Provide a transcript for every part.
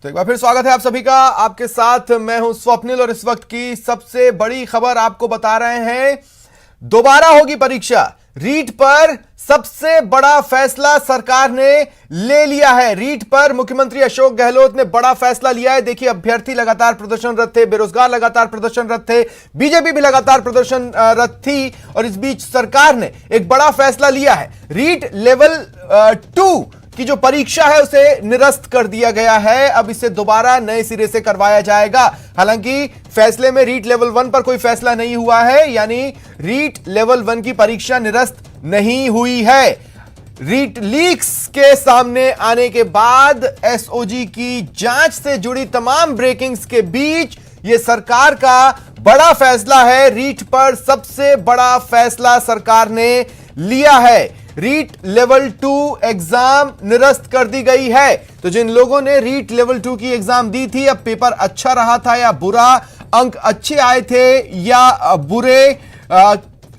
तो एक बार फिर स्वागत है आप सभी का। आपके साथ मैं हूं स्वप्निल और इस वक्त की सबसे बड़ी खबर आपको बता रहे हैं। दोबारा होगी परीक्षा। रीट पर सबसे बड़ा फैसला सरकार ने ले लिया है। रीट पर मुख्यमंत्री अशोक गहलोत ने बड़ा फैसला लिया है। देखिए, अभ्यर्थी लगातार प्रदर्शनरत थे, बेरोजगार लगातार प्रदर्शनरत थे, बीजेपी भी लगातार प्रदर्शनरत थी और इस बीच सरकार ने एक बड़ा फैसला लिया है। रीट लेवल 2 की जो परीक्षा है उसे निरस्त कर दिया गया है। अब इसे दोबारा नए सिरे से करवाया जाएगा। हालांकि फैसले में रीट लेवल 1 पर कोई फैसला नहीं हुआ है, यानी रीट लेवल 1 की परीक्षा निरस्त नहीं हुई है। रीट लीक्स के सामने आने के बाद एसओजी की जांच से जुड़ी तमाम ब्रेकिंग्स के बीच यह सरकार का बड़ा फैसला है। रीट पर सबसे बड़ा फैसला सरकार ने लिया है। रीट लेवल 2 एग्जाम निरस्त कर दी गई है। तो जिन लोगों ने रीट लेवल 2 की एग्जाम दी थी, अब पेपर अच्छा रहा था या बुरा, अंक अच्छे आए थे या बुरे,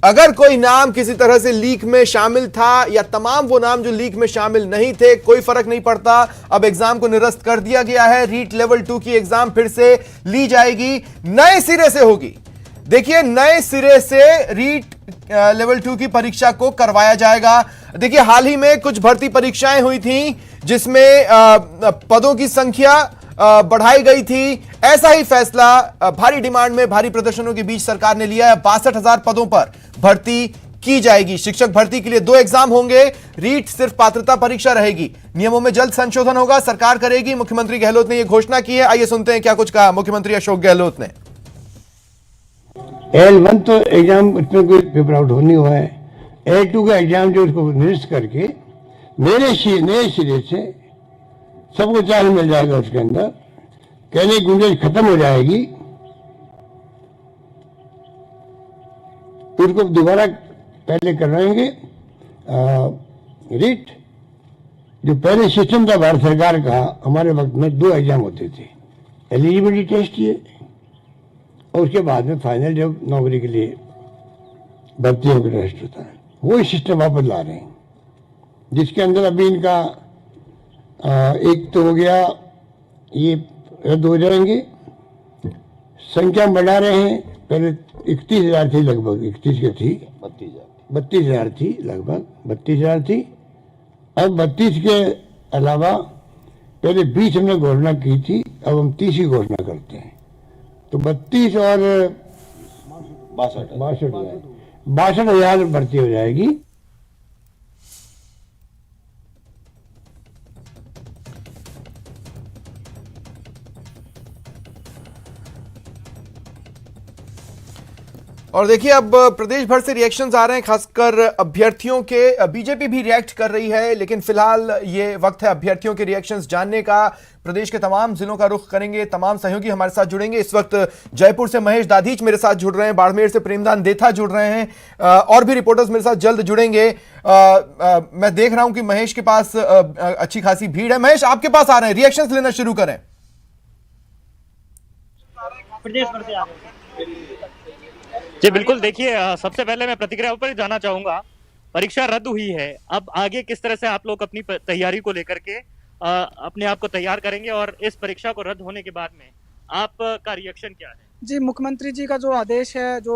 अगर कोई नाम किसी तरह से लीक में शामिल था या तमाम वो नाम जो लीक में शामिल नहीं थे, कोई फर्क नहीं पड़ता। अब एग्जाम को निरस्त कर दिया गया है। रीट लेवल 2 की एग्जाम फिर से ली जाएगी, नए सिरे से होगी। देखिए, नए सिरे से रीट लेवल 2 की परीक्षा को करवाया जाएगा। देखिए, हाल ही में कुछ भर्ती परीक्षाएं हुई थी जिसमें पदों की संख्या बढ़ाई गई थी। ऐसा ही फैसला भारी डिमांड में भारी प्रदर्शनों के बीच सरकार ने लिया है। 62,000 पदों पर भर्ती की जाएगी। शिक्षक भर्ती के लिए 2 एग्जाम होंगे। रीट सिर्फ पात्रता परीक्षा रहेगी। नियमों में जल्द संशोधन होगा, सरकार करेगी। मुख्यमंत्री गहलोत ने यह घोषणा की है। आइए सुनते हैं क्या कुछ कहा मुख्यमंत्री अशोक गहलोत ने। L1 तो एग्जाम उसमें कोई पेपर आउट नहीं हुआ है। L2 का एग्जाम जो उसको निरस्त करके नए सिरे से सबको चांस मिल जाएगा। उसके अंदर कहने की गुंजाइश खत्म हो जाएगी। उसको दोबारा पहले करवाएंगे। रीट जो पहले सिस्टम था भारत सरकार का, हमारे वक्त में 2 एग्जाम होते थे। एलिजिबिलिटी टेस्ट ये और उसके बाद में फाइनल जब नौकरी के लिए भर्ती होकर टेस्ट होता है, वो सिस्टम वापस ला रहे हैं। जिसके अंदर अभी इनका एक तो हो गया, ये रद्द हो जाएंगे। संख्या बढ़ा रहे हैं। पहले 31,000 थी, लगभग 31 की थी, 32,000 थी, लगभग 32,000 थी। अब 32 के अलावा पहले 20 हमने घोषणा की थी, अब हम 30 की घोषणा करते हैं। तो 32 और 62,000 भर्ती हो जाएगी। और देखिए, अब प्रदेश भर से रिएक्शंस आ रहे हैं, खासकर अभ्यर्थियों के। बीजेपी भी रिएक्ट कर रही है, लेकिन फिलहाल ये वक्त है अभ्यर्थियों के रिएक्शंस जानने का। प्रदेश के तमाम जिलों का रुख करेंगे, तमाम सहयोगी हमारे साथ जुड़ेंगे। इस वक्त जयपुर से महेश दाधीच मेरे साथ जुड़ रहे हैं, बाड़मेर से प्रेमदान देथा जुड़ रहे हैं, और भी रिपोर्टर्स मेरे साथ जल्द जुड़ेंगे। मैं देख रहा हूं कि महेश के पास अच्छी खासी भीड़ है। महेश, आपके पास आ रहे हैं, रिएक्शंस लेना शुरू करें। प्रदेश भर से आ रहे हैं जी। बिल्कुल, देखिए, सबसे पहले मैं प्रतिक्रिया पर जाना चाहूंगा। परीक्षा रद्द हुई है, अब आगे किस तरह से आप लोग अपनी तैयारी को लेकर के अपने आप को तैयार करेंगे और इस परीक्षा को रद्द होने के बाद में आपका रिएक्शन क्या है? जी, मुख्यमंत्री जी का जो आदेश है, जो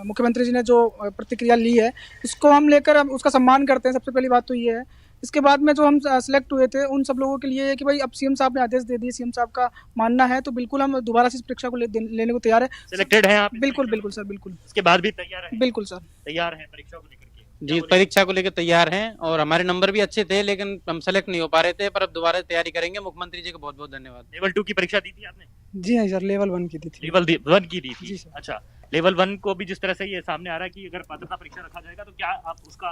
मुख्यमंत्री जी ने जो प्रतिक्रिया ली है, उसको हम लेकर हम उसका सम्मान करते हैं। सबसे पहली बात तो ये है। इसके बाद में जो हम सिलेक्ट हुए थे, उन सब लोगों के लिए है कि भाई अब सीएम साहब ने आदेश दे दिए, सीएम साहब का मानना है तो बिल्कुल हम दोबारा से इस परीक्षा को लेने को तैयार है। सिलेक्टेड हैं आप? बिल्कुल बिल्कुल सर, बिल्कुल। इसके बाद भी तैयार है? बिल्कुल सर, तैयार है परीक्षा को लेकर के? जी, परीक्षा को लेकर तैयार हैं और हमारे नंबर भी अच्छे थे, लेकिन हम सेलेक्ट नहीं हो पा रहे थे, पर अब दोबारा तैयारी करेंगे। मुख्यमंत्री जी को बहुत बहुत धन्यवाद। लेवल 2 की परीक्षा दी थी आपने? जी हाँ सर, लेवल 1 की दी थी। लेवल 1 की दी थी? अच्छा, लेवल 1 को भी जिस तरह से ये सामने आ रहा है कि अगर पात्रता परीक्षा रखा जाएगा तो क्या आप उसका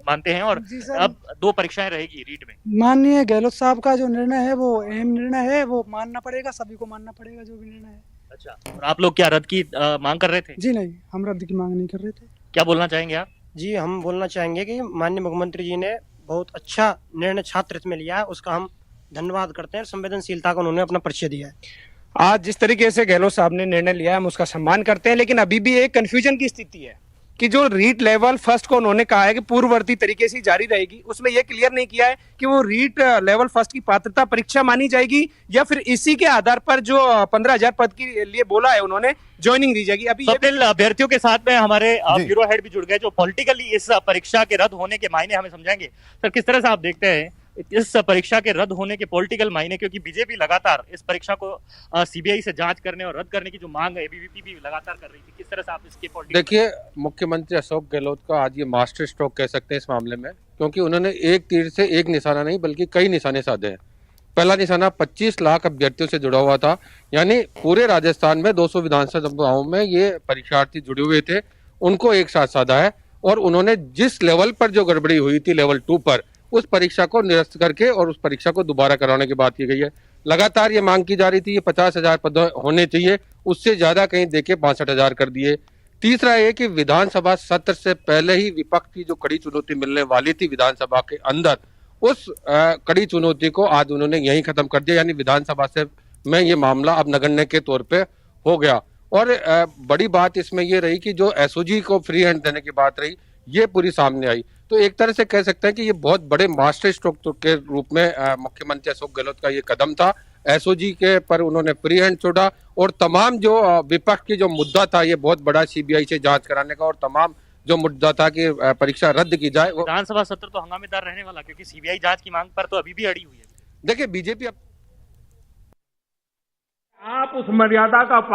मानते हैं? और अब 2 परीक्षाएं रहेगी रीट में। माननीय गहलोत साहब का जो निर्णय है वो अहम निर्णय है, वो मानना पड़ेगा, सभी को मानना पड़ेगा जो भी निर्णय है। अच्छा, और आप लोग क्या रद्द की मांग कर रहे थे? जी नहीं, हम रद्द की मांग नहीं कर रहे थे। क्या बोलना चाहेंगे आप? जी, हम बोलना चाहेंगे कि माननीय मुख्यमंत्री जी ने बहुत अच्छा निर्णय छात्र हित में लिया है, उसका हम धन्यवाद करते हैं। संवेदनशीलता का उन्होंने अपना परिचय दिया है। आज जिस तरीके से गहलोत साहब ने निर्णय लिया है, हम उसका सम्मान करते हैं, लेकिन अभी भी एक कंफ्यूजन की स्थिति है। कि जो रीट लेवल फर्स्ट को उन्होंने कहा है कि पूर्ववर्ती तरीके से जारी रहेगी, उसमें यह क्लियर नहीं किया है कि वो रीट लेवल फर्स्ट की पात्रता परीक्षा मानी जाएगी या फिर इसी के आधार पर जो 15,000 पद के लिए बोला है उन्होंने ज्वाइनिंग दी जाएगी। अभी स्वप्निल, अभ्यर्थियों के साथ में हमारे ब्यूरो हेड भी जुड़ गए जो पॉलिटिकली इस परीक्षा के रद्द होने के मायने हमें समझाएंगे। सर, किस तरह से आप देखते हैं इस परीक्षा के रद्द होने के पॉलिटिकल मायने, क्योंकि बीजेपी लगातार इस परीक्षा को सीबीआई से जांच करने और रद्द करने की जो मांग है एबीवीपी भी लगातार कर रही थी, किस तरह से आप इसके पॉलिटिकल? देखिए, मुख्यमंत्री अशोक गहलोत का आज ये मास्टर स्ट्रोक कह सकते हैं इस मामले में, क्योंकि उन्होंने एक तीर से एक निशाना नहीं बल्कि कई निशाने साधे हैं। पहला निशाना 25 लाख अभ्यर्थियों से जुड़ा हुआ था, यानी पूरे राजस्थान में 200 विधानसभाओं में ये परीक्षार्थी जुड़े हुए थे, उनको एक साथ साधा है। और उन्होंने जिस लेवल पर जो गड़बड़ी हुई थी लेवल 2 पर, उस परीक्षा को निरस्त करके और उस परीक्षा को दोबारा कराने की बात की गई है। लगातार ये मांग की जा रही थी ये 50,000 पद होने चाहिए, उससे ज्यादा कहीं देके 62,000 कर दिए। तीसरा ये कि विधानसभा सत्र से पहले ही विपक्ष की जो कड़ी चुनौती मिलने वाली थी विधानसभा के अंदर, उस कड़ी चुनौती को आज उन्होंने यहीं खत्म कर दिया, यानी विधानसभा से में ये मामला अब नगण्य के तौर पे हो गया। और बड़ी बात इसमें ये रही कि जो एसओजी को फ्री हैंड देने की बात रही, ये पूरी सामने आई। तो एक तरह से कह सकते हैं कि ये बहुत बड़े मास्टर स्ट्रोक के रूप में मुख्यमंत्री अशोक गहलोत का ये कदम था। एसओजी के पर उन्होंने फ्री हैंड छोड़ा और तमाम जो विपक्ष की जो मुद्दा था ये बहुत बड़ा सीबीआई से जांच कराने का, और तमाम जो मुद्दा था कि परीक्षा रद्द की जाए, विधानसभा सत्र तो हंगामेदार रहने वाला, क्योंकि सीबीआई जांच की मांग पर तो अभी भी अड़ी हुई है। देखिए, बीजेपी आप उस मर्यादा का